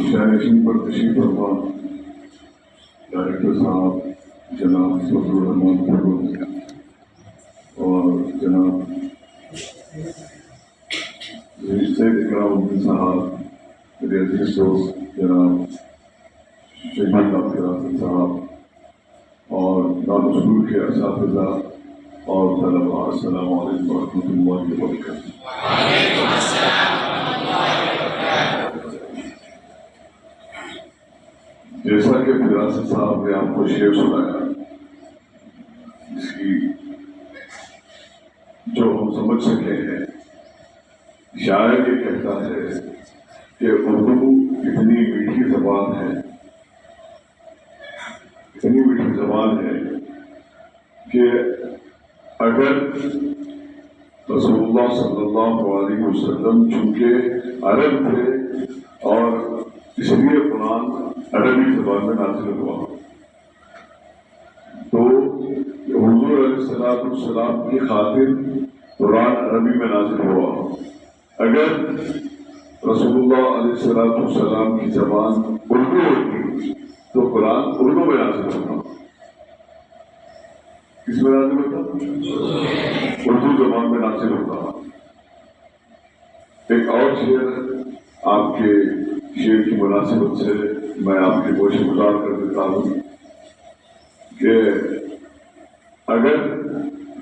شاہین پر تشریف فرما ڈائریکٹر صاحب جناب فضل الرحمان فیروز اور جناب سید اکرام الدین صاحب، میرے عزیز دوست جناب شہید فراست صاحب اور دارالعلوم کے اساتذہ اور طلباء، السلام علیکم ورحمۃ اللہ وبرکاتہ۔ جیسا کہ فراست صاحب نے آپ کو شعر سنایا، اس کی جو ہم سمجھ سکے ہیں، شاعر یہ کہتا ہے کہ اردو اتنی میٹھی زبان ہے، اتنی میٹھی زبان ہے کہ اگر رسول اللہ صلی اللہ علیہ وسلم چونکہ عرب تھے اور اس لیے قرآن عربی زبان میں نازل ہوا، تو حضور علیہ السلام کی خاطر قرآن عربی میں نازل ہوا۔ اگر رسول اللہ علیہ السلام کی زبان اردو ہوتی تو قرآن اردو میں نازل ہوتا۔ کس میں نازل ہوتا؟ اردو زبان میں نازل ہوتا۔ ایک اور شعر آپ کے شعر کی مناسبت سے میں آپ کی گوش گزار کر دیتا ہوں کہ اگر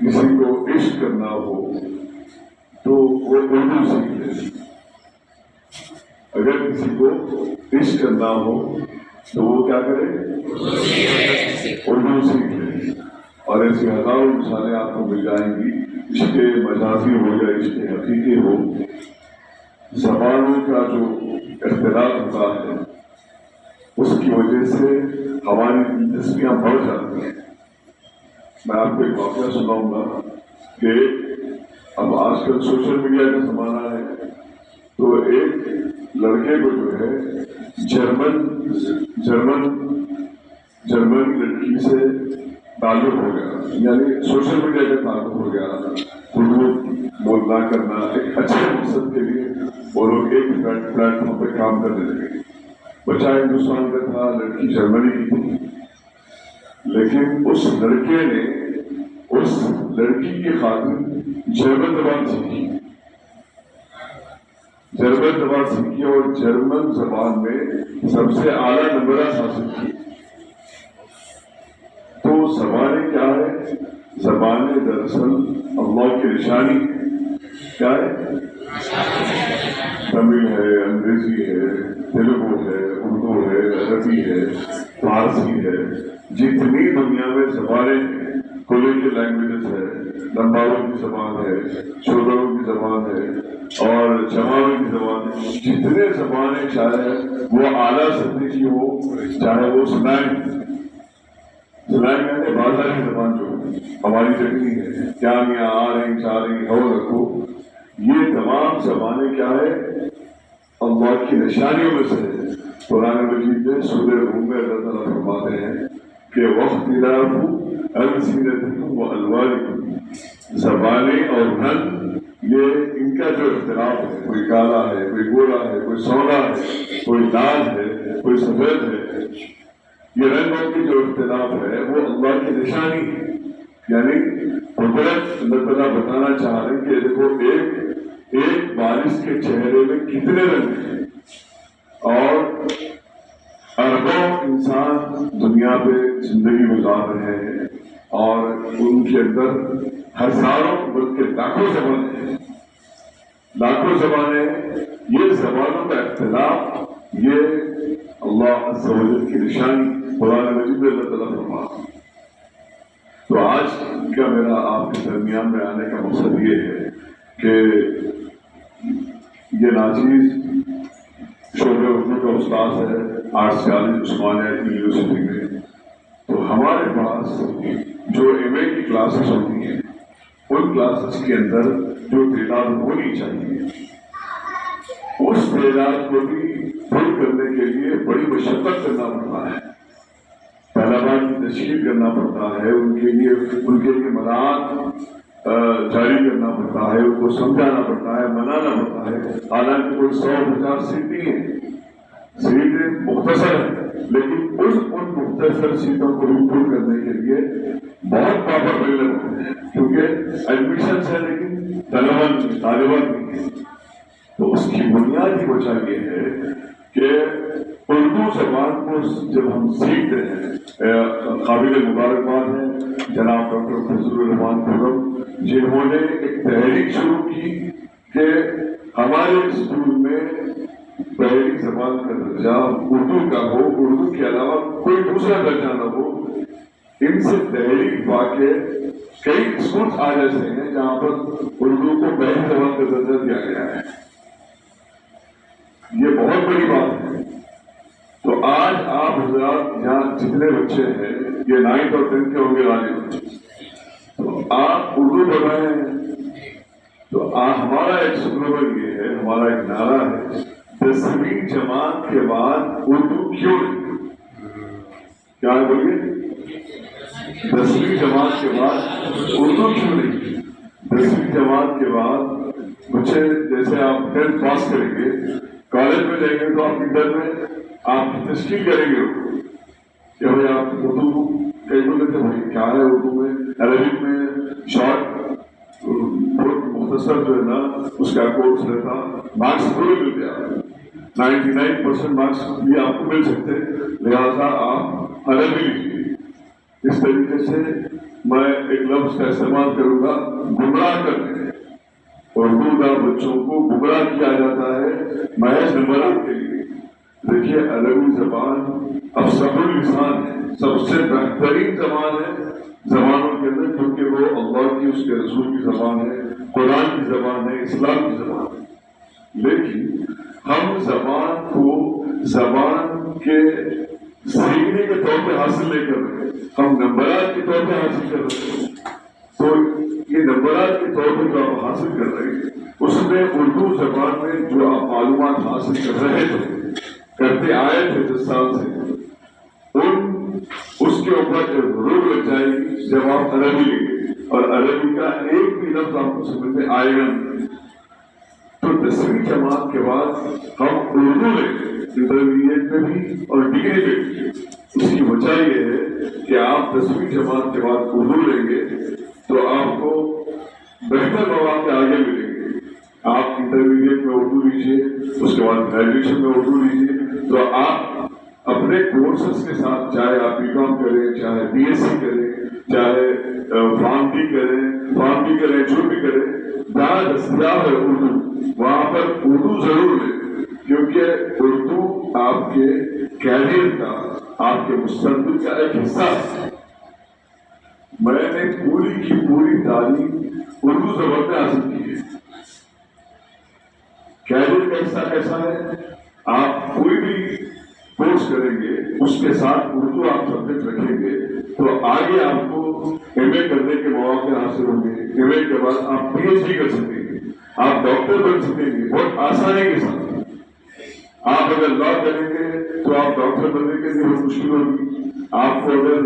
کسی کو عشق کرنا ہو تو وہ اردو سیکھ لے۔ اگر کسی کو عشق کرنا ہو تو وہ کیا کرے؟ اردو سیکھ لے۔ اور ایسی ہزاروں مثالیں آپ کو مل جائیں گی، عشق مجازی ہو یا عشق حقیقی ہو، زبانوں کا جو اختلاط ہوتا ہے اس کی وجہ سے ہماری دلچسپیاں بڑھ جاتی ہیں۔ میں آپ کو ایک واقعہ سناؤں گا کہ اب آج کل سوشل میڈیا کا زمانہ ہے، تو ایک لڑکے کو جو ہے جرمن لڑکی سے تعلق ہو گیا، یعنی سوشل میڈیا کا تعلق ہو گیا، اردو بولنا کرنا ایک اچھے مقصد کے لیے وہ لوگ ایک پلیٹ فارم پہ کام کرنے لگے۔ بچہ ہندوستان کا تھا، لڑکی جرمنی کی تھی، لیکن اس لڑکے نے اس لڑکی کی خاطر جرمن زبان سیکھی، جرمن زبان سیکھی اور جرمن زبان میں سب سے اعلیٰ نمبرات حاصل کیے۔ تو زبانیں کیا ہے؟ زبانیں دراصل اللہ کی نشانی ہے۔ کیا ہے؟ تمل ہے، انگریزی ہے، تیلگو ہے، اردو ہے، عربی ہے، فارسی ہے، جتنی دنیا میں زبانیں ہیں، کولیجل لینگویجز ہے، لمباڑوں کی زبان ہے، شودروں کی زبان ہے اور چماروں کی زبان ہے، جتنے زبانیں چاہے وہ اعلیٰ سطح کی ہو، چاہے وہ سنائیں کہتے بازاری زبان جو ہماری جگہ ہے، کیا میاں آ رہی جا رہی ہو رکھو، یہ تمام زبانیں کیا ہے؟ اللہ کی نشانیوں میں سے ہے۔ قرآن مجید میں سورہ روم میں اللہ تعالیٰ فرماتے ہیں کہ واختلاف السنتکم والوانکم، زبانیں اور رنگ یہ ان کا جو اختلاف ہے، کوئی کالا ہے، کوئی گورا ہے، کوئی سونا ہے، کوئی لال ہے، کوئی سفید ہے، یہ رنگوں کی جو اختلاف ہے وہ اللہ کی نشانی ہے۔ یعنی قدرت اللہ تعالیٰ بتانا چاہ رہے ہیں کہ دیکھو ایک بارش کے چہرے میں کتنے رنگ ہیں، اور اربوں انسان دنیا پہ زندگی گزار رہے ہیں اور ان کے اندر ہزاروں بلکہ لاکھوں زبانیں ہیں، لاکھوں زبانیں ہیں۔ یہ زبانوں کا اختلاف یہ اللہ عز و جل کی نشانی قرآن مجید میں اللہ تعالیٰ فرماتا ہے۔ تو آج کا میرا آپ کے درمیان میں آنے کا مقصد یہ ہے کہ یہ ناچیز شعبہ اردو کا استاد ہے آرٹس کالج عثمانیہ یونیورسٹی میں، تو ہمارے پاس جو ایم اے کی کلاسز ہوتی ہیں ان کلاسز کے اندر جو تعداد ہونی چاہیے اس تعداد کو بھی پورا کرنے کے لیے بڑی مشقت کرنا پڑتا ہے، طلباء کی تشکیل کرنا پڑتا ہے، ان کے لیے مراعات جاری کرنا پڑتا ہے، ان کو سمجھانا پڑتا ہے، منانا پڑتا ہے، حالانکہ کوئی 100-50 سیٹ نہیں ہے، سیٹیں مختصر ہیں، لیکن ان مختصر سیٹوں کو امپروو کرنے کے لیے بہت پاپر اویلیبل ہیں، کیونکہ ایڈمیشنس ہے لیکن طالبات نہیں ہیں۔ تو اس کی بنیادی وجہ یہ ہے کہ اردو زبان کو جب ہم سیکھتے ہیں، قابل مبارکباد ہے جناب ڈاکٹر فضل الرحمان خرم جنہوں نے ایک تحریک شروع کی کہ ہمارے اسکول میں پہلی زبان کا درجہ اردو کا ہو، اردو کے علاوہ کوئی دوسرا درجہ نہ ہو۔ ان سے تحریک پا کے کئی اسکولس آ جیسے ہیں جہاں پر اردو کو پہلی زبان کا درجہ دیا گیا ہے۔ یہ بہت بڑی بات ہے۔ تو آج آپ حضرات یہاں جتنے بچے ہیں، یہ 9th اور 10th کے ہوں گے غالباً، تو آپ اردو پڑھ رہے ہیں، تو ہمارا ایک سلوگن یہ ہے، ہمارا ایک نعرہ ہے، 10ویں جماعت کے بعد اردو کیوں نہیں؟ کیا بولیے؟ 10ویں جماعت کے بعد اردو کیوں نہیں؟ 10ویں جماعت کے بعد بچے جیسے آپ 10th پاس کریں گے، کالج میں جائیں گے تو آپ انٹر میں آپ کی تشکیل کریں گے کہ بھائی آپ اردو کئی بولے تھے بھائی کیا ہے اردو میں، عربک میں شارٹ بہت مختصر جو ہے نا اس کا کورس رہتا، مارکس پورے ملتے آپ 99% مارکس بھی آپ کو مل سکتے، لہٰذا آپ عربی لیجیے۔ اس طریقے سے میں ایک لفظ کا استعمال کروں گا، گمراہ کرتے ہیں اردو کا بچوں کو گمراہ کیا جاتا ہے محض نمبرات کے لیے۔ دیکھیے عربی زبان افصح اللسان ہے، سب سے بہترین زبان ہے زبانوں کے اندر، کیونکہ وہ اللہ کی اس کے رسول کی زبان ہے، قرآن کی زبان ہے، اسلام کی زبان ہے۔ لیکن ہم زبان کو زبان کے سیکھنے کے طور پہ حاصل نہیں کر رہے، ہم نمبرات کے طور پہ حاصل کر رہے ہیں۔ تو یہ نمبرات کے طور پہ جو آپ حاصل کر رہے ہیں، اس میں اردو زبان میں جو آپ معلومات حاصل کر رہے تھے، کرتے آئے تھے 10 سال سے، اس کے اوپر روک لگ جائے گی جب آپ عربی لیں گے، اور عربی کا ایک بھی لفظ آپ کو سمجھ میں آئے گا نہیں۔ تو 10ویں جماعت کے بعد ہم اردو لیں گے، انٹرمیڈیٹ میں بھی اور ڈگری میں بھی۔ اس کی وجہ یہ ہے کہ آپ 10ویں جماعت کے بعد اردو لیں گے تو آپ کو بہتر مواقع آگے ملیں گے۔ آپ انٹرمیڈیٹ میں اردو لیجیے، اس کے بعد گریجویشن میں اردو لیجیے، تو آپ اپنے کورسز کے ساتھ، چاہے آپ BCom کریں، چاہے BSc کریں، چاہے فارم ڈی کریں، جو بھی کریں، جہاں دستیاب ہے اردو وہاں پر اردو ضرور لیں، کیونکہ اردو آپ کے کیریئر کا، آپ کے مستقبل کا ایک حصہ ہے۔ میں نے پوری کی پوری تعلیم اردو زبان میں حاصل کی ہے۔ کیریئر کا حصہ کیسا ہے؟ آپ کوئی بھی کورس کریں گے، اس کے ساتھ اردو آپ سبجیکٹ رکھیں گے تو آگے آپ کو MA کرنے کے مواقع حاصل ہوں گے۔ MA کے بعد آپ PhD کر سکیں گے، آپ ڈاکٹر بن سکیں گے بہت آسانی کے ساتھ۔ آپ اگر لا کریں گے تو آپ ڈاکٹر بننے کے لیے بہت مشکل ہوگی۔ آپ کو اگر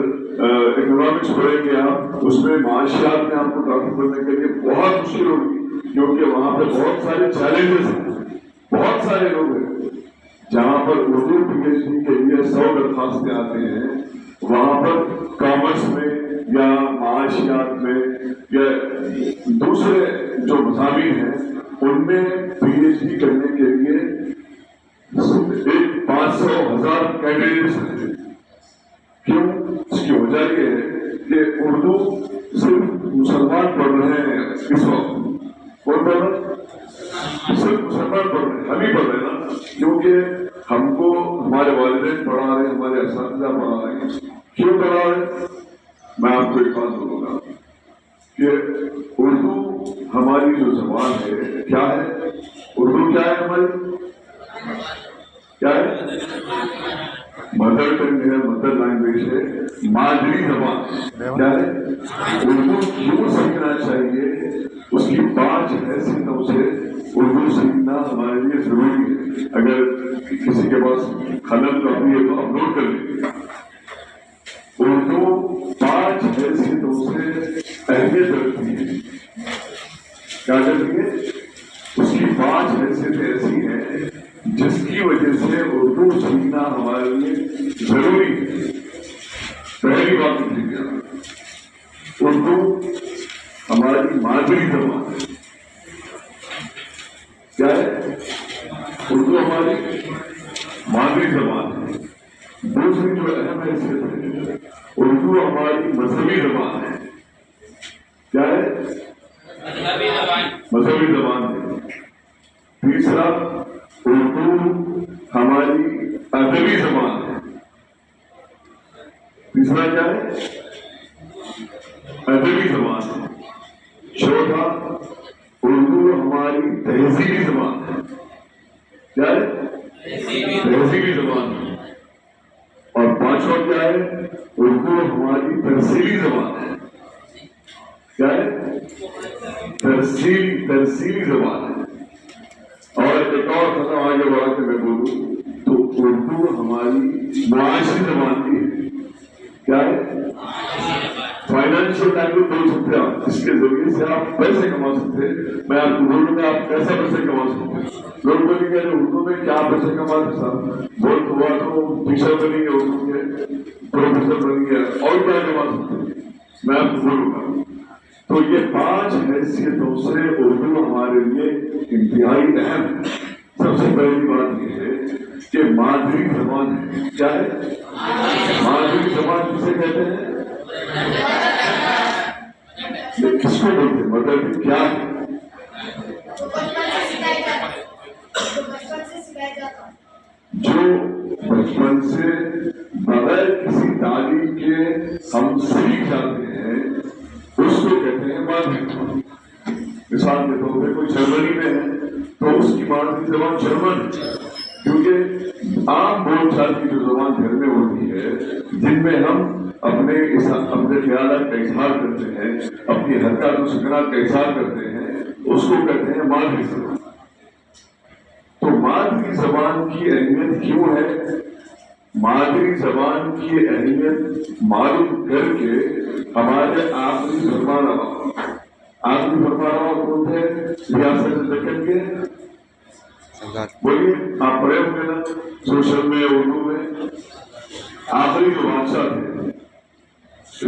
اکنامکس پڑھیں گے، آپ اس میں معاشیات میں آپ کو ڈاکٹر بننے کے لیے بہت مشکل ہوگی، کیونکہ وہاں پہ بہت سارے چیلنجز ہیں، بہت سارے لوگ ہیں۔ جہاں پر اردو PhD کے لیے 100 درخواستیں آتی ہیں، وہاں پر کامرس میں یا معاشیات میں یا دوسرے جو مضامین ہیں ان میں PhD کرنے کے لیے 500,000 کینڈیڈیٹس ہیں۔ کیوں؟ اس کی وجہ یہ ہے کہ اردو صرف مسلمان پڑھ رہے ہیں اس وقت۔ کون پڑھ رہے ہیں؟ صرف مسلمان پڑھ رہے ہیں، ہم ہی پڑھ رہے ہیں نا، کیونکہ ہم کو ہمارے والدین پڑھا رہے ہیں، ہمارے اساتذہ پڑھا رہے ہیں۔ کیوں پڑھا رہے ہیں؟ میں آپ کو ایک بات بولوں گا کہ اردو ہماری جو زبان ہے کیا ہے؟ اردو کیا ہے ہماری؟ کیا ہے؟ مدر ٹنگ ہے، مدر لینگویج ہے، مادری زبان کیا ہے؟ اردو کیوں سیکھنا چاہیے؟ اس کی 5 حیثیتوں سے اردو سیکھنا ہمارے لیے ضروری ہے۔ اگر کسی کے پاس قلم کاپی ہے تو اپلوڈ کر لیجیے۔ اردو 5 حیثیتوں سے اہمیت رکھتی ہے۔ کیا کرتی ہے؟ اس کی 5 حیثیتیں ایسی ہیں جس جس کی وجہ سے اردو سیکھنا ہمارے لیے ضروری ہے۔ پہلی بات سیکھنا، اردو ہماری مادری زبان ہے۔ کیا ہے؟ اردو ہماری مادری زبان ہے۔ دوسری جو اہم حیثیت ہے، اردو ہماری مذہبی زبان ہے۔ کیا ہے؟ مذہبی زبان ہے۔ تیسرا، اردو ہماری ادبی زبان ہے۔ تیسرا کیا ہے؟ ادبی زبان ہے۔ چوتھا، اردو ہماری تہذیبی زبان ہے۔ کیا ہے؟ تہذیبی زبان ہے۔ اور پانچواں کیا ہے؟ اردو ہماری ترسیلی زبان ہے۔ کیا ہے؟ ترسیلی زبان ہے۔ اور ایک اور قسم آگے بڑھا کے میں بولوں تو اردو ہماری معاشی زبان بھی ہے۔ کیا ہے؟ فائنینشیل لینگویج بول سکتے ہیں آپ، اس کے ذریعے سے آپ پیسے کما سکتے ہیں۔ میں آپ کو بولوں گا آپ کیسے پیسے کما سکتے ہیں۔ لوگ بولیں گے اردو میں کیا پیسے کماتے صاحب، بہت ہوا تو ٹیچر بنیں گے، اردو کے پروفیسر بنیں گے، اور کیا کما سکتے ہیں۔ میں آپ کو بولوں گا تو یہ 5 حیثیتوں سے اردو ہمارے لیے انتہائی اہم ہے۔ سب سے پہلی بات یہ ہے کہ مادری زبان ہے۔ کیا ہے؟ مادری زبان کسے کہتے ہیں؟ یہ کس کو بولتے ہیں؟ مطلب کیا ہے؟ جو بچپن سے بغیر کسی تعلیم کے ہم سیکھ جاتے ہیں اس کو کہتے ہیں مادری زبان۔ مثال کے طور پہ کوئی جرمنی میں ہے تو اس کی مادری زبان جرمن ہے، کیونکہ عام بول چال کی جو زبان گھر میں ہوتی ہے جن میں ہم اپنے خیالات کا اظہار کرتے ہیں، اپنی حرکات و سکنات کا اظہار کرتے ہیں، اس کو کہتے ہیں مادری زبان۔ تو مادری زبان کی اہمیت کیوں ہے؟ مادری زبان کی اہمیت معلوم کر کے ہمارے آخری فرمانروا کون تھے؟ ریاست دکن کے بولیے آپ پڑھے ہوں گے نا سوشل میں، اردو میں، آخری جو بادشاہ تھے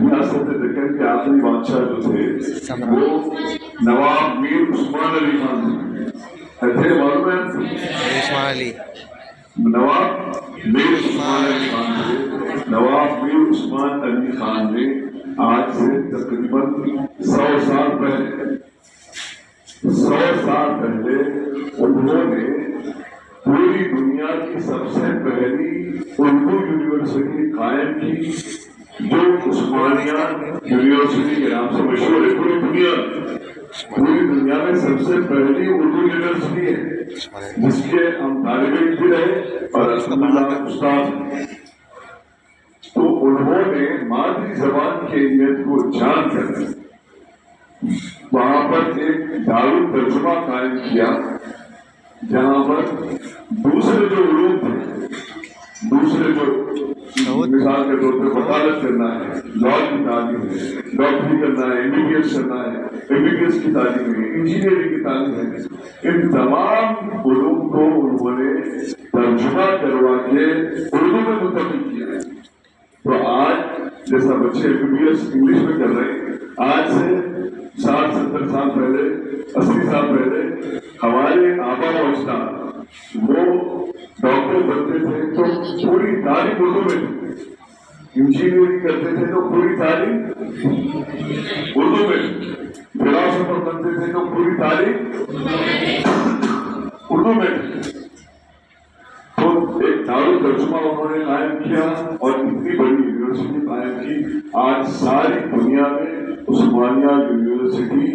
ریاست دکن کے، آخری بادشاہ جو تھے وہ نواب میر عثمان علی خان تھے۔ معلوم ہے عثمان علی، نواب میر عثمان علی خان تھے۔ نواب میر عثمان علی خان نے آج سے تقریباً 100 سال پہلے انہوں نے پوری دنیا کی سب سے پہلی اردو یونیورسٹی قائم کی جو عثمانیہ یونیورسٹی کے نام سے مشہور ہے۔ پوری دنیا میں سب سے پہلی اردو یونیورسٹی ہے جس کے ہم طالب علم بھی رہے اور استاد ہیں۔ تو انہوں نے مادری زبان کی اہمیت کو جان کر وہاں پر ایک دارالترجمہ قائم کیا جہاں پر دوسرے جو علوم تھے، دوسرے جو مثال کے طور پہ وکالت کرنا ہے، لاء کی تعلیم ہے، ڈاکٹری کرنا ہے، MBBS کرنا ہے، MBBS کی تعلیم ہے، انجینئرنگ کی تعلیم ہے، ان تمام علوم کو انہوں نے ترجمہ کروا کے اردو میں منتقل کیا ہے۔ تو آج جیسا بچے MBBS انگلش میں کر رہے ہیں، آج سے 60-70 سال پہلے، 80 سال پہلے ہمارے آبا و اجداد وہ ڈاکٹر بنتے تھے تو پوری تعلیم اردو میں تھی، انجینئرنگ کرتے تھے تو پوری تعلیم اردو میں، فلاسفر بنتے تھے تو پوری تعلیم اردو میں۔ تو ایک دارالترجمہ انہوں نے قائم کیا اور اتنی بڑی یونیورسٹی قائم کی۔ آج ساری دنیا میں عثمانیہ یونیورسٹی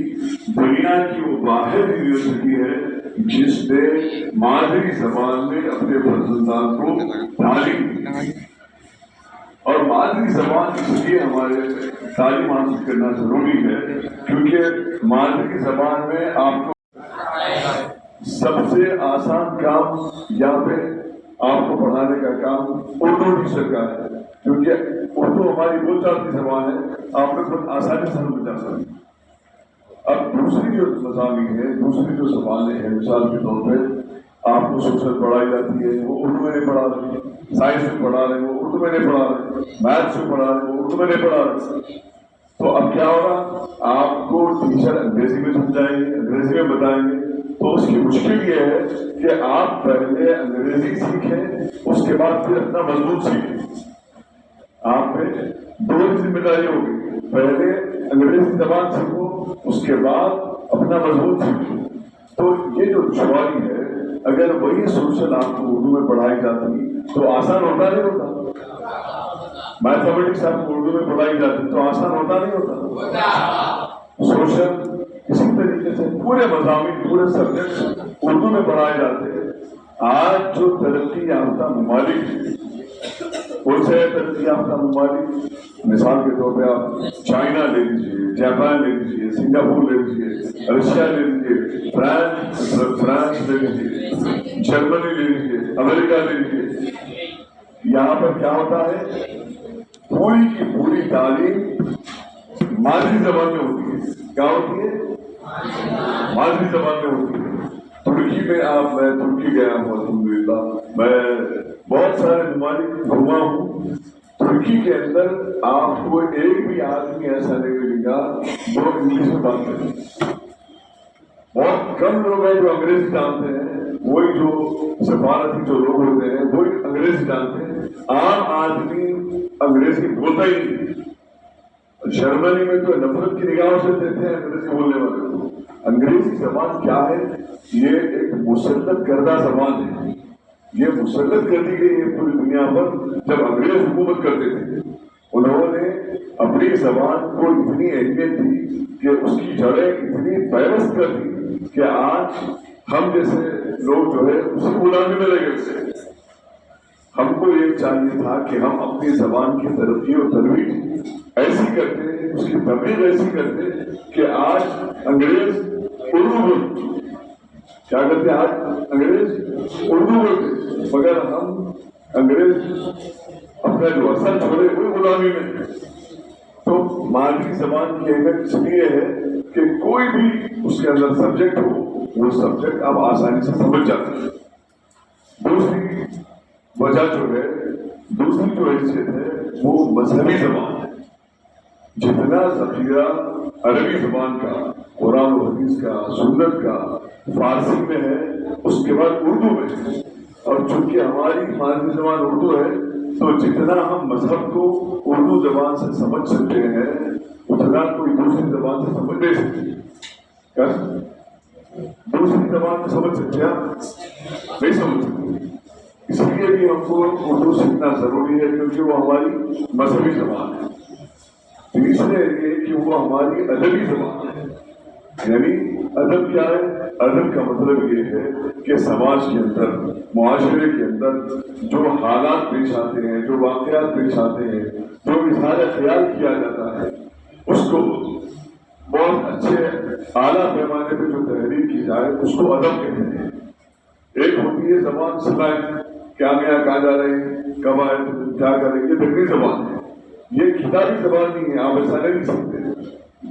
دنیا کی وہ واحد یونیورسٹی ہے جس نے مادری زبان میں اپنے فرزندان کو تعلیم دی۔ اور مادری زبان اس لیے ہمارے تعلیم حاصل کرنا ضروری ہے کیونکہ مادری زبان میں آپ کو سب سے آسان کام یہاں پہ آپ کو پڑھانے کا کام اردو ٹیچر کا ہے، کیونکہ اردو ہماری بول چال کی زبان ہے، آپ لوگ بہت آسانی سے سمجھ جا سکتے ہیں۔ اب دوسری جو مضامین ہے، دوسری جو زبانیں ہیں، مثال کے طور پہ آپ کو سوشل پڑھائی جاتی ہے وہ اردو میں نہیں پڑھا رہے، سائنس میں پڑھا رہے وہ اردو میں نہیں پڑھا رہے، میتھس میں پڑھا رہے وہ اردو میں نہیں پڑھا رہے. تو اب کیا ہوگا، آپ کو ٹیچر انگریزی میں سمجھائیں گے، انگریزی میں بتائیں گے. تو اس کی مشکل یہ ہے کہ آپ پہلے انگریزی سیکھیں، اس کے بعد پھر اپنا مضمون سیکھیں. آپ پہ دو ذمہ داری ہوگی، پہلے انگریزی زبان سیکھو، اس کے بعد اپنا مضمون سیکھو. تو یہ جو دشواری ہے، اگر وہی سوشل آپ کو اردو میں پڑھائی جاتی تو آسان ہوتا نہیں ہوتا. میتھمیٹکس آپ کو اردو میں پڑھائی جاتی تو آسان ہوتا نہیں ہوتا. سوشل اسی طریقے سے پورے مضامین، پورے سبجیکٹ اردو میں پڑھائے جاتے ہیں. آج جو ترقی یافتہ ممالک ہیں، ان سے ترقی یافتہ ممالک، مثال کے طور پہ آپ چائنا لے لیجیے، جاپان لے لیجیے، سنگاپور لے لیجیے، رشیا لے لیجیے، فرانس لے لیجیے، جرمنی لے لیجیے، امریکہ لے لیجیے. یہاں پر کیا ہوتا ہے، پوری کی پوری تعلیم مادری زبان میں ہوتی ہے. کیا ہوتی ہے؟ مادری زبان میں ہوتی ہے. ترکی میں میں ترکی گیا ہوں الحمدللہ، میں بہت سارے ممالک گھوما ہوں. ترکی کے اندر آپ کو ایک بھی آدمی ایسا نہیں ملے گا جو انگلش میں بات کرے. بہت کم لوگ ہیں جو انگریزی جانتے ہیں، وہی جو سفارتی جو لوگ ہوتے ہیں وہی انگریزی جانتے ہیں. عام آدمی انگریزی بولتا ہی نہیں. جرمنی میں تو نفرت کی نگاہوں سے دیتے ہیں انگریزی بولنے والے کو. انگریزی زبان کیا ہے، یہ ایک مسلط کردہ زبان ہے. یہ مسلط کر دی گئی ہے پوری دنیا پر. جب انگریز حکومت کرتے تھے، انہوں نے اپنی زبان کو اتنی اہمیت دی کہ اس کی جڑیں اتنی پیوست کر دی کہ آج ہم جیسے لوگ جو ہے اسی غلامی میں رہ گئے. ہم کو یہ چاہیے تھا کہ ہم اپنی زبان کی ترقی و ترویج ایسی کرتے، اس کی تبلیغ ایسی کرتے کہ آج انگریز اردو بولتے. کیا کرتے آج انگریز اردو بولتے، مگر ہم انگریز اپنا جو اثر چھوڑے ہوئے غلامی میں. تو مادری زبان کی اہمیت اس لیے ہے کہ کوئی بھی اس کے اندر سبجیکٹ ہو، وہ سبجیکٹ آپ آسانی سے سمجھ جاتے ہیں. دوسری وجہ جو ہے، دوسری جو حیثیت ہے وہ مذہبی زبان ہے. جتنا ذخیرہ عربی زبان کا، قرآن و حدیث کا، سنت کا فارسی میں ہے، اس کے بعد اردو میں ہے. اور چونکہ ہماری مادری زبان اردو ہے تو جتنا ہم مذہب کو اردو زبان سے سمجھ سکتے ہیں اتنا کوئی دوسری زبان سے سمجھ نہیں سکتے. دوسری زبان سے سمجھ سکتے ہیں؟ نہیں سمجھ سکتے. اس لیے بھی ہم کو اردو سیکھنا ضروری ہے کیونکہ وہ ہماری مذہبی زبان ہے. تیسرے یہ کہ وہ ہماری ادبی زبان ہے. یعنی ادب کیا ہے؟ ادب کا مطلب یہ ہے کہ سماج کے اندر، معاشرے کے اندر جو حالات پیش آتے ہیں، جو واقعات پیش آتے ہیں، جو اظہار خیال کیا جاتا ہے، اس کو بہت اچھے اعلیٰ پیمانے پہ جو تحریر کی جائے اس کو ادب کہتے ہیں. ایک ہوتی ہے زبان سکھائیں، کیا میاں کہاں جا رہے ہیں، کب آئے، کیا کریں، یہ دکنی زبان ہے. یہ کتابی زبان نہیں ہے، آپ ایسا نہیں لکھ سکتے.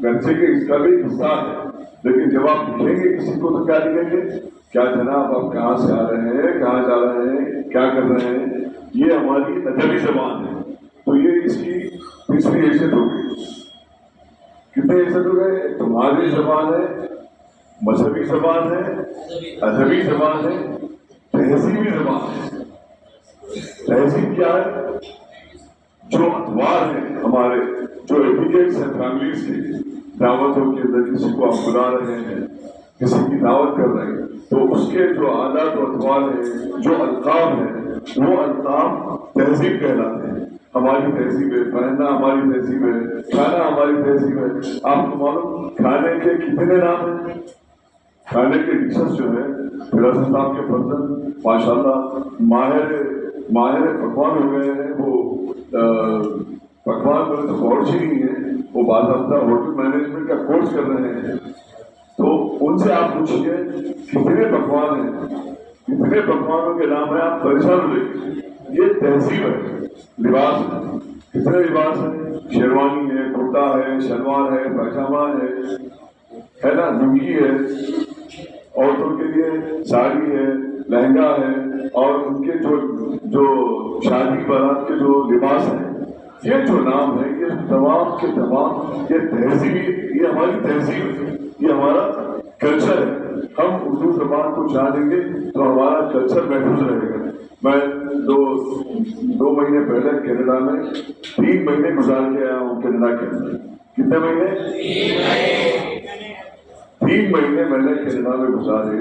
گرچہ کہ اس کا بھی حصہ ہے، لیکن جب آپ لکھیں گے کسی کو تو کیا لکھیں گے، کیا جناب آپ کہاں سے آ رہے ہیں، کہاں جا رہے ہیں، کیا کر رہے ہیں. یہ ہماری ادبی زبان ہے. تو یہ اس کی تیسری حیثیت ہوگی. کتنے حیثیت ہو گئے؟ ایک تو مادری زبان ہے، مذہبی زبان ہے، ادبی زبان ہے، تہذیبی زبان ہے. تہذیب کیا ہے؟ جو اتوار ہیں ہمارے، جو ایٹیکیٹس ہیں فیملیز کی، دعوتوں کے اندر کسی کو آپ بلا رہے ہیں، کسی کی دعوت کر رہے ہیں، تو اس کے جو عادات و اتوار ہیں، جو القاب ہیں، وہ القاب تہذیب کہلاتے ہیں. ہماری تہذیب ہے پہننا، ہماری تہذیب ہے کھانا، ہماری تہذیب ہے. آپ کو معلوم کھانے کے کتنے نام ہیں؟ کھانے کے ڈشز جو ہے، فراز صاحب کے فرزند ماشاء اللہ ماہر پکوان ہو گئے ہیں. وہ پکوان میں تو کورس ہی نہیں ہے، وہ باضابطہ ہوٹل مینجمنٹ کا کورس کر رہے ہیں. تو ان سے آپ پوچھیے کتنے پکوان ہیں، کتنے پکوانوں کے نام ہیں، آپ پریشان ہو جائیں. یہ تہذیب ہے. لباس ہے، کتنے لباس ہیں، شیروانی ہے، کرتا ہے، شلوار ہے، پائجامہ ہے نا، لنگی ہے، عورتوں کے لیے ساڑی ہے، لہنگا ہے اور ان کے جو شادی بارات کے جو لباس ہیں، یہ جو نام ہے، یہ تمام کے تمام یہ تہذیب، یہ ہماری تہذیب ہے، یہ ہمارا کلچر ہے۔ ہم اردو زبان کو جانیں گے تو ہمارا کلچر محفوظ رہے گا۔ میں دو مہینے پہلے کینیڈا میں 3 مہینے گزار کے آیا ہوں کینیڈا کے اندر۔ کتنے مہینے؟ 3 مہینے میں نے کینیڈا میں گزارے،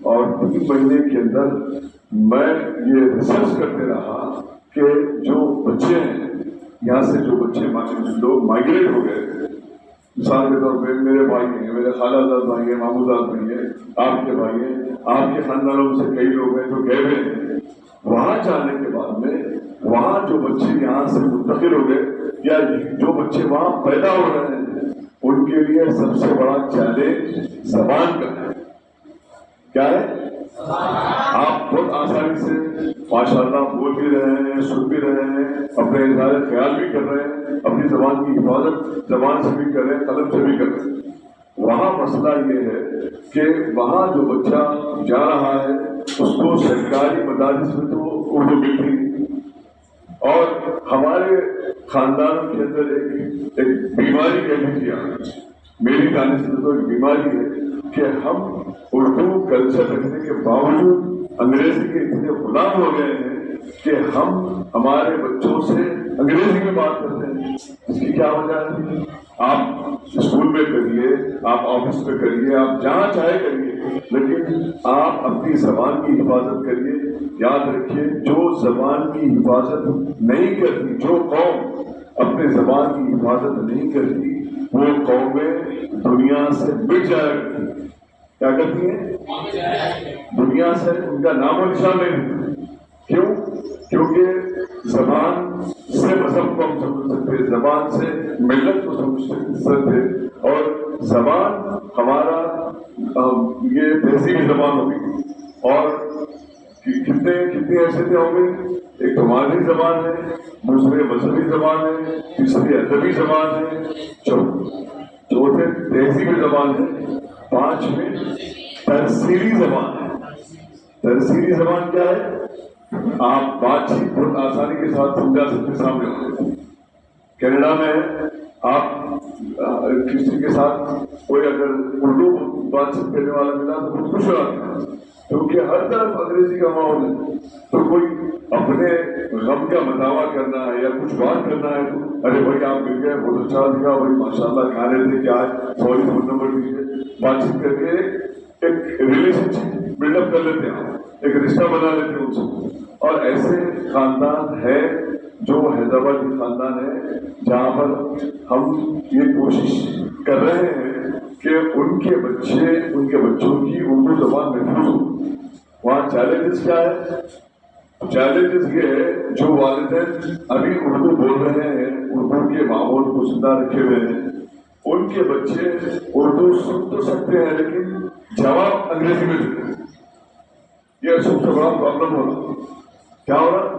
اور 3 مہینے کے اندر میں یہ ریسرچ کرتے رہا کہ جو بچے ہیں یہاں سے، جو بچے لوگ مائگریٹ ہو گئے، مثال کے طور پہ میرے بھائی ہیں، میرے خالہ زاد بھائی ہیں، ماموں زاد بھائی ہیں، آپ کے بھائی ہیں، آپ کے خاندانوں میں سے کئی لوگ ہیں جو گئے ہوئے ہیں، وہاں جانے کے بعد میں وہاں جو بچے یہاں سے منتقل ہو گئے یا جو بچے وہاں پیدا ہو رہے ہیں، ان کے لیے سب سے بڑا چیلنج زبان کا ہے۔ کیا ہے؟ آپ بہت آسانی سے ماشاء اللہ بول بھی رہے ہیں، سن بھی رہے ہیں، اپنے اظہار خیال بھی کر رہے ہیں، اپنی زبان کی حفاظت زبان سے بھی کر رہے ہیں، قلم سے بھی کر رہے ہیں۔ وہاں مسئلہ یہ ہے کہ وہاں جو بچہ جا رہا ہے اس کو سرکاری مدارس میں تو اردو ملتی نہیں، اور ہمارے خاندان کے اندر ایک بیماری کہہ لیجیے، میری دانش میں تو ایک بیماری ہے کہ ہم اردو کلچر رکھنے کے باوجود انگریزی کے اتنے غلام ہو گئے ہیں کہ ہم ہمارے بچوں سے انگریزی میں بات کرتے ہیں۔ اس کی کیا وجہ ہے؟ آپ اسکول میں کریے، آپ آفس میں کریے، آپ جہاں چاہے کریے، لیکن آپ اپنی زبان کی حفاظت کریے۔ یاد رکھیے، جو زبان کی حفاظت نہیں کرتی، جو قوم اپنے زبان کی حفاظت نہیں کرتی، وہ قومیں دنیا سے مٹ جایا کرتی ہیں۔ کیا کرتی ہیں؟ دنیا سے ان کا نام و نشان نہیں۔ کیوں؟ کیونکہ زبان سے مذہب کو ہم سمجھ سکتے، زبان سے ملت کو سمجھ سکتے، اور زبان ہمارا یہ تہذیبی زبان ہوگی۔ اور کتنی حیثیتیں ہوں گی؟ ایک تو مادری زبان ہے، دوسرے مذہبی زبان ہے، تیسری ادبی زبان ہے، چوتھے تہذیبی زبان ہے، 5ویں ترسیلی زبان ہے۔ ترسیلی زبان کیا ہے؟ آپ بات چیت بہت آسانی کے ساتھ سمجھا سکتے سامنے والے۔ کینیڈا میں آپ کسی کے ساتھ کوئی اگر اردو بات چیت کرنے والا ملا تو بہت خوش ہو جاتے ہیں، کیونکہ ہر طرف انگریزی کا ماحول ہے۔ تو کوئی اپنے غم کا مداوع کرنا ہے یا کچھ بات کرنا ہے تو ارے بھائی آپ مل گئے، بہت اچھا دکھا بھائی، ماشاء اللہ کھا رہے تھے، کیا ہے، سوری فون نمبر دیجیے، بات چیت کر کے ایک ریلیشن شپ بلڈ اپ کر لیتے ہیں، ایک رشتہ بنا لیتے ہیں ان سے۔ اور ایسے خاندان ہے جو حیدرآباد کے خاندان ہے جہاں پر ہم یہ کوشش کر رہے ہیں کہ ان کے بچوں کی اردو زبان محفوظ ہو۔ وہاں چیلنجز کیا ہے؟ چیلنجز یہ ہے جو والدین ابھی اردو بول رہے ہیں، اردو کے ماحول کو زندہ رکھے ہوئے ہیں، ان کے بچے اردو سن تو سکتے ہیں لیکن جواب انگریزی میں دیتے ہیں۔ یہ سب سے بڑا پرابلم ہو رہا۔ کیا ہو رہا؟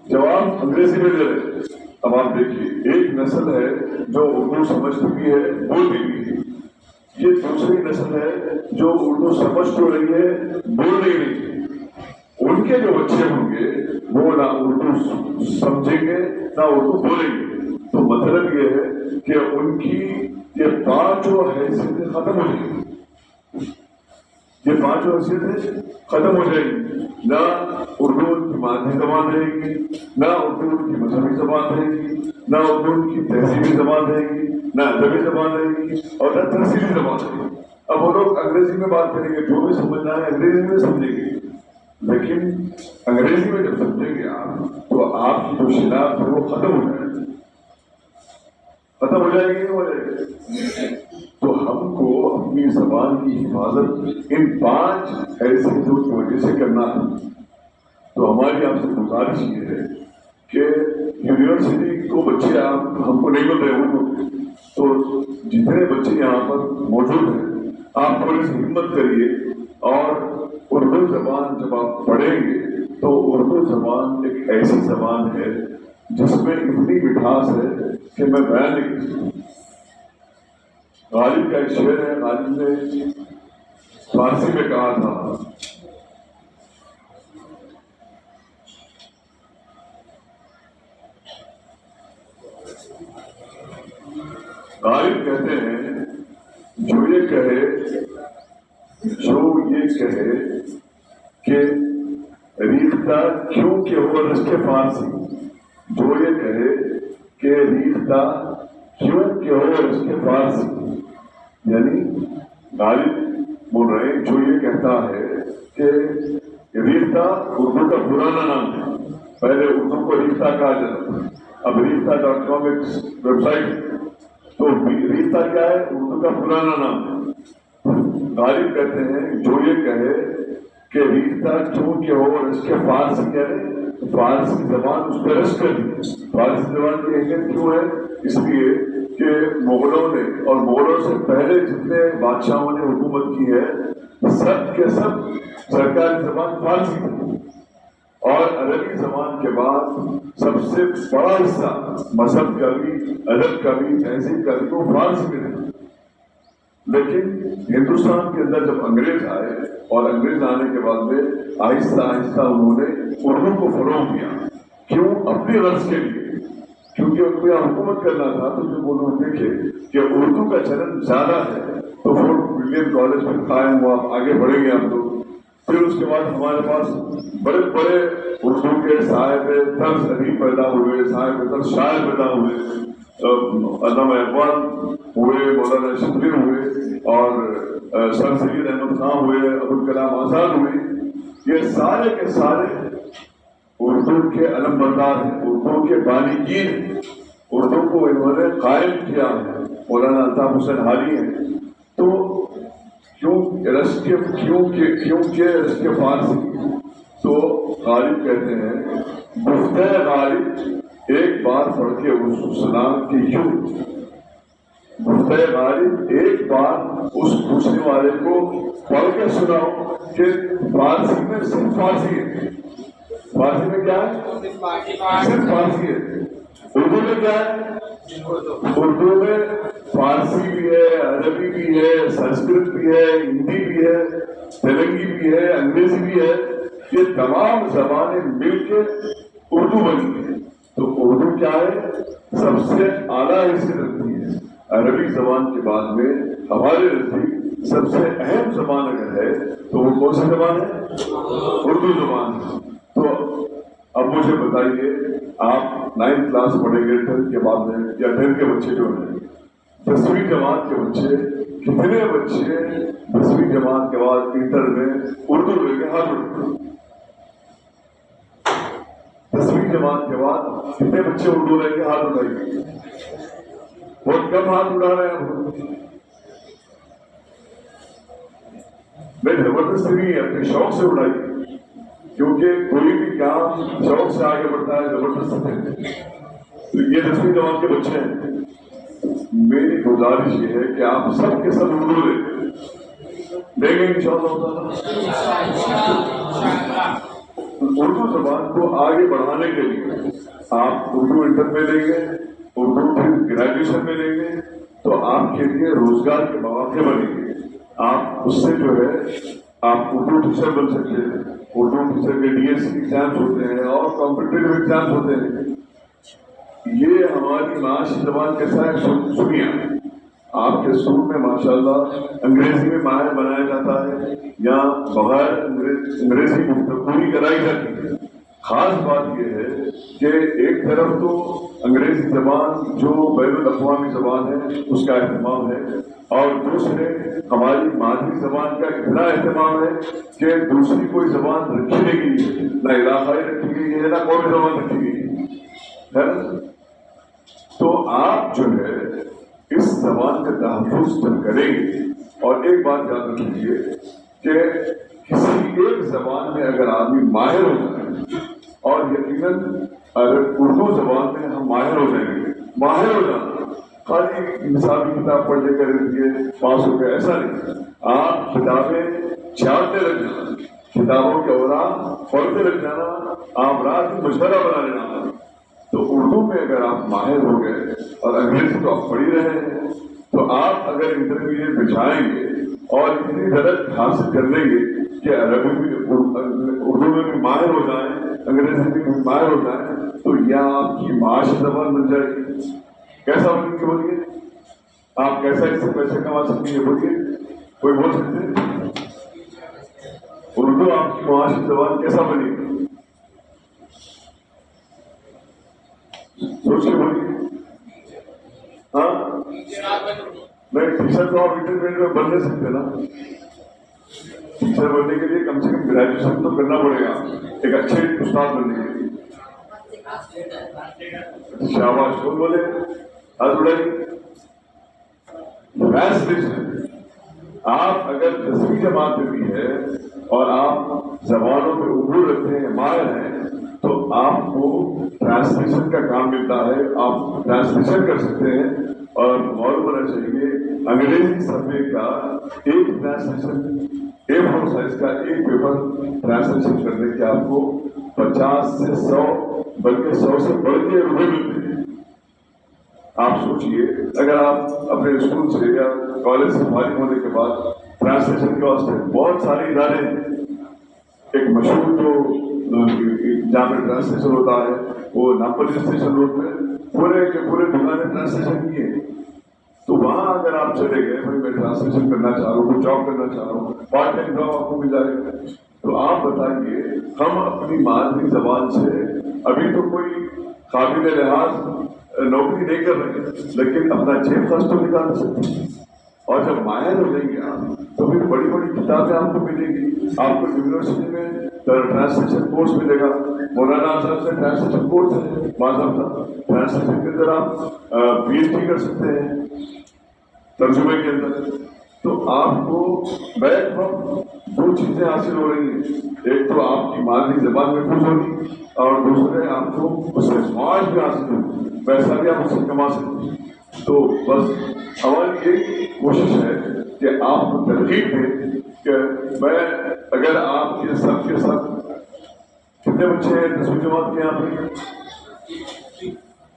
جواب انگریزی میں دے رہے۔ اب آپ دیکھیے، ایک نسل ہے جو اردو سمجھتی بھی ہے، بولتی بھی ہے، یہ دوسری نسل ہے جو اردو سمجھ تو رہی ہے، بول نہیں رہی ہے۔ ان کے جو بچے ہوں گے وہ نہ اردو سمجھیں گے نہ اردو بولیں گے، تو مطلب یہ ہے کہ ان کی یہ 5 حیثیتیں ختم ہو جائیں گی۔ یہ 5 حیثیتیں ختم ہو جائیں گی۔ نہ اردو ان کی مادری زبان رہے گی، نہ اردو ان کی مذہبی زبان رہے گی، نہ اردو ان کی تہذیبی زبان رہے گی، نہ ادبی زبان رہے گی، اور نہ ترسیلی زبان رہے گی۔ اب وہ لوگ انگریزی میں بات کریں گے، جو بھی سمجھنا ہے انگریزی میں سمجھیں گے، لیکن انگریزی میں جب سمجھیں گے آپ تو آپ کی جو شناخت ہے وہ ختم ہو جائے گی، ختم ہو جائے گی، ہو جائے گی۔ تو ہم کو اپنی زبان کی حفاظت ان 5 حیثیتوں کی وجہ سے کرنا ہے۔ تو ہماری آپ سے گزارش یہ ہے کہ یونیورسٹی کو بچے ہم کو نہیں مل رہے ہوں، تو جتنے بچے یہاں پر موجود ہیں آپ تھوڑی سی ہمت کریے، اور اردو زبان جب آپ پڑھیں گے تو اردو زبان ایک ایسی زبان ہے جس میں اتنی مٹھاس ہے کہ میں بیان نہیں کر سکتا۔ غالب کا ایک شعر ہے، غالب نے فارسی میں کہا تھا غالب کہتے ہیں جو یہ کہے کہ ریختہ کیوں کہ ہو رشک فارسی، جو یہ کہے کہ ریختہ کیوں کہ ہو رشک فارسی، یعنی غالب بول رہے ہیں جو یہ کہتا ہے کہ ریختہ اردو کا پرانا نام ہے، پہلے اردو کو ریختہ کہا جاتا تھا، اب ریختہ.com ایک ویب سائٹ، تو ریختہ کیا ہے؟ اردو کا پرانا نام ہے۔ غالب کہتے ہیں جو یہ کہے کہ ریختہ کیوں کہ ہو رشک فارسی، یعنی فارسی زبان اس پہ رشک دی۔ فارسی زبان کی اہمیت کیوں ہے؟ اس لیے کہ مغلوں نے اور مغلوں سے پہلے جتنے بادشاہوں نے حکومت کی ہے سب کے سب سرکاری زبان فارسی تھی، اور عربی زبان کے بعد سب سے بڑا حصہ مذہب کا بھی، ادب کا بھی، تہذیب کا بھی وہ فارسی میں تھا۔ لیکن ہندوستان کے اندر جب انگریز آئے اور انگریز آنے کے بعد میں آہستہ آہستہ انہوں نے اردو کو فروغ دیا۔ کیوں؟ اپنی غرض کے لیے، کیونکہ ان کو یہاں حکومت کرنا تھا، تو جب انہوں نے دیکھے کہ اردو کا چلن زیادہ ہے تو فورٹ ولیم کالج میں قائم ہوا، آگے بڑھیں گے ہم لوگ۔ پھر اس کے بعد ہمارے پاس بڑے بڑے اردو کے صاحب طرز ادیب پیدا ہوئے، صاحب طرز شاعر پیدا ہوئے، علامہ اقبال ہوئے، مولانا شبلی ہوئے، اور سر سید احمد خان ہوئے، ابوالکلام آزاد ہوئے۔ یہ سارے کے سارے اردو کے علم بردار ہیں، اردو کے بالغین ہیں، اردو کو انہوں نے قائم کیا ہے۔ مولانا الطاف حسین حالی ہیں۔ تو کیوں رشک فارسی؟ تو غالب کہتے ہیں گفتہ غالب ایک بار پڑھ کے اس سلام کی یوں، گفتہ غالب ایک بار اس پوچھنے والے کو پڑھ کے سناؤ کہ فارسی میں صرف فارسی ہے، فارسی میں کیا ہے؟ صرف فارسی ہے۔ اردو میں کیا ہے؟ اردو میں فارسی بھی ہے، عربی بھی ہے، سنسکرت بھی ہے، ہندی بھی ہے، تیلنگی بھی ہے، انگریزی بھی ہے، یہ تمام زبانیں مل کے اردو بنی ہے۔ تو اردو کیا ہے؟ سب سے اعلیٰ حیثیت رکھتی ہے۔ عربی زبان کے بعد میں ہمارے نزدیک سب سے اہم زبان اگر ہے تو وہ کون سی زبان ہے؟ اردو زبان ہے۔ تو اب مجھے بتائیے، آپ 9th کلاس پڑھیں گے 10th کے بعد میں، یا 10th کے بچے جو ہیں 10ویں جماعت کے بچے، کتنے بچے 10ویں جماعت کے بعد انٹر میں اردو لے کے ہاتھ اٹھائیں؟ 10ویں جماعت کے بعد کتنے بچے اردو لے کے ہاتھ اٹھائیں؟ بہت کم ہاتھ اٹھا رہے ہیں۔ میں زبردستی نہیں ہے، اپنے شوق سے اٹھائیے، کیونکہ کوئی بھی کام شوق سے آگے بڑھتا ہے، زبردستی سے۔ تو یہ 10ویں جماعت کے بچے ہیں، میری گزارش یہ ہے کہ آپ سب کے سب اردو لیں گے انشاءاللہ تعالی۔ اردو زبان کو آگے بڑھانے کے لیے آپ اردو انٹر میں لیں گے، اردو پھر گریجویشن میں لیں گے، تو آپ کے لیے روزگار کے مواقع بنیں گے۔ آپ اس سے جو ہے آپ اردو ٹیچر بن سکتے ہیں۔ اردو ٹیچر کے DSC ایگزامس ہوتے ہیں اور کمپٹیٹیو ایگزامس ہوتے ہیں۔ یہ ہماری معاشی زبان کیسا ہے سنیے، آپ کے اسکول میں ماشاءاللہ انگریزی میں ماہر بنایا جاتا ہے یا بغیر انگریزی گفتگو کرائی جاتی ہے۔ خاص بات یہ ہے کہ ایک طرف تو انگریزی زبان جو بین الاقوامی زبان ہے اس کا اہتمام ہے، اور دوسرے ہماری مادری زبان کا اتنا اہتمام ہے کہ دوسری کوئی زبان رکھی نہیں گئی ہے، نہ علاقائی رکھی گئی ہے نہ قومی زبان رکھی گئی ہے۔ تو آپ جو ہے اس زبان کا تحفظ جب کریں گے، اور ایک بات یاد رکھیے کہ کسی ایک زبان میں اگر آدمی ماہر ہو جائے، اور یقیناً اگر اردو زبان میں ہم ماہر ہو جائیں گے، ماہر ہو جانا خالی نصابی کتاب پڑھ لے کر پاس ہو گئے ایسا نہیں، آپ کتابیں چھاپتے لگ جانا، کتابوں کے اوراق پڑھتے لگ جانا، آپ رات میں مشورہ بنا لینا۔ تو اردو میں اگر آپ ماہر ہو گئے اور انگریزی تو آپ پڑھ ہی رہے ہیں، تو آپ اگر انٹرمیڈیٹ میں جائیں گے اور اتنی درجہ حاصل کر لیں گے کہ عربی میں اردو میں بھی ماہر ہو جائیں، انگریزی میں بھی ماہر ہو جائیں، تو یہ آپ کی معاشی زبان بن جائے گی۔ کیسا بن کے بولیے؟ آپ کیسا اس سے پیسے کما سکتی ہیں بولیے؟ کوئی بول سکتے ہیں؟ اردو آپ کی معاشی زبان کیسا بنے گی؟ سوچ کے بولیے. ہاں نہیں، ٹیچر تو آپ انٹرمیڈیٹ میں بن نہیں سکتے نا. ٹیچر بننے کے لیے کم سے کم گریجویشن تو کرنا پڑے گا ایک اچھے استاد بننے کے لیے. شاباش، کون بولے؟ ہاتھ اڑائیے. ٹرانسلیشن، آپ اگر 10ویں جماعت میں بھی ہے اور آپ زبانوں پہ عبور رکھتے ہیں، ماہر ہیں، تو آپ کو ٹرانسلیشن کا کام ملتا ہے. آپ ٹرانسلیشن کر سکتے ہیں. اور معلوم ہونا چاہیے انگریزی صفحے کا ایک ٹرانسلیشن A4 سائز کا ایک پیپر ٹرانسلیشن کرنے کے آپ کو 50 سے 100 بلکہ 100 سے بڑھ کے روپے ملتے ہیں. آپ سوچئے اگر آپ اپنے اسکول سے یا کالج سے فارغ ہونے کے بعد ٹرانسلیشن کے واسطے بہت سارے ادارے ہیں. ایک مشہور جو جہاں پہ ٹرانسلیشن ہوتا ہے وہ نامپلی اسٹیشن روڈ پہ پورے کے پورے دنیا نے ٹرانسلیشن کیے. تو وہاں اگر آپ چلے گئے بھائی میں ٹرانسلیشن کرنا چاہ رہا ہوں، کوئی جاب کرنا چاہ رہا ہوں، پارٹ ٹائم جاب آپ کو مل جائے گا. تو آپ بتائیے ہم اپنی مادری زبان سے ابھی تو کوئی قابل لحاظ نوکری نہیں کر رہے لیکن اپنا جیب خرچ تو نکال سکتے ہیں. اور جب ماہر ہو جائیں گے آپ تو پھر بڑی بڑی کتابیں آپ کو ملیں گی. آپ کو یونیورسٹی میں ٹرانسلیشن کورس ملے گا. مولانا آزاد سے ٹرانسلیشن کورس ہے باضابطہ. ٹرانسلیشن کے اندر آپ PhD کر سکتے ہیں ترجمے کے اندر. تو آپ کو بیک وقت 2 چیزیں حاصل ہو رہی ہیں. ایک تو آپ کی مادری زبان میں خوش ہوگی اور دوسرے آپ کو اس سے سماج بھی حاصل ہوگی، پیسہ بھی آپ اس سے کما سکتے ہیں. تو بس ہماری ایک کوشش ہے کہ آپ کو ترغیب دیں کہ میں اگر آپ کے سب کے سب کتنے بچے ہیں 10ویں جماعت کے یہاں پہ؟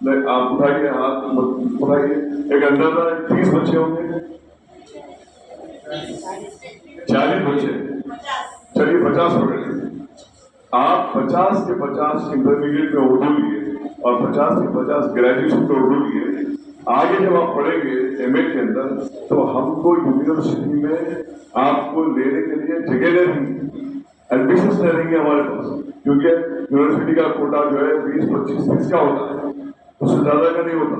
نہیں، آپ اٹھائیے ہاتھ اٹھائیے. ایک اندازہ 30 بچے ہوں گے، 40 بچے. چلیے 50 پکڑ لیجیے. آپ 50 کے 50 انٹرمیڈیٹ میں اردو لیے اور 50 کے 50 گریجویشن میں اردو لیے. آگے جب آپ پڑھیں گے MA کے اندر تو ہم کو یونیورسٹی میں آپ کو لینے کے لیے جگہ نہیں رہیں گی، ایڈمیشنس نہیں رہیں گے ہمارے پاس. کیونکہ یونیورسٹی کا کوٹا جو ہے 20-25-30 کا ہوتا ہے، اس سے زیادہ کا نہیں ہوتا.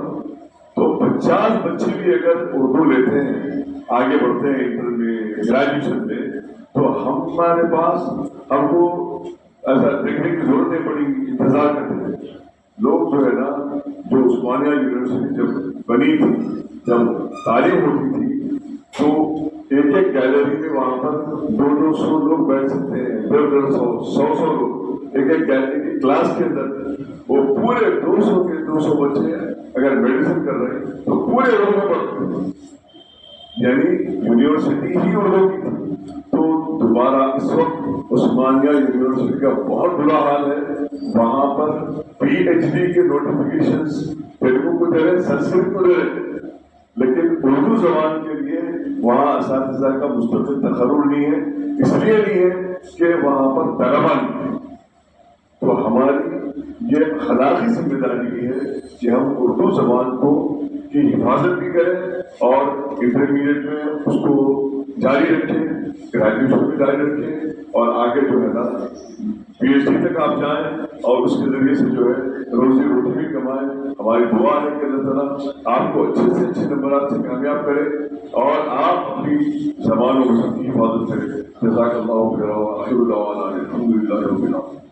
تو 50 بچے بھی اگر اردو لیتے ہیں آگے بڑھتے ہیں انٹر میں گریجویشن میں تو ہمارے پاس ہم کو ایسا دیکھنے کی ضرورت نہیں پڑے گی. انتظار کرتے ہیں لوگ جو ہے نا. جو عثمانیہ یونیورسٹی جب بنی تھی، جب تعلیم ہوتی تھی تو ایک ایک گیلری میں وہاں پر 200 لوگ بیٹھ سکتے ہیں، 100 لوگ ایک ایک گیلری کی کلاس کے اندر. وہ پورے 200 کے 200 بچے اگر میڈیسن کر رہے ہیں تو پورے روم میں پڑھتے ہیں. یعنی یونیورسٹی ہی اردو کی تھی. تو دوبارہ اس وقت عثمانیہ یونیورسٹی کا بہت برا حال ہے. وہاں پر PhD کے نوٹیفیکیشنز تیلگو کو دے رہے، سنسکرت کو دے رہے، لیکن اردو زبان کے لیے وہاں اساتذہ کا مستقل تقرر نہیں ہے. اس لیے نہیں ہے کہ وہاں پر طلبا نہیں ہے. تو ہماری یہ اخلاقی ذمہ داری بھی ہے کہ ہم اردو زبان کو کی حفاظت بھی کریں اور انٹرمیڈیٹ میں اس کو جاری رکھیں، گریجویشن بھی جاری رکھیں اور آگے جو ہے نا PhD تک آپ جائیں اور اس کے ذریعے سے جو ہے روزی روٹی بھی کمائیں. ہماری دعا ہے کہ اللہ تعالیٰ آپ کو اچھے سے اچھے نمبرات سے کامیاب کرے اور آپ اپنی زبانوں کو سب کی حفاظت کریں. جزاک اللہ خیر. الحمد للہ رب العالمین.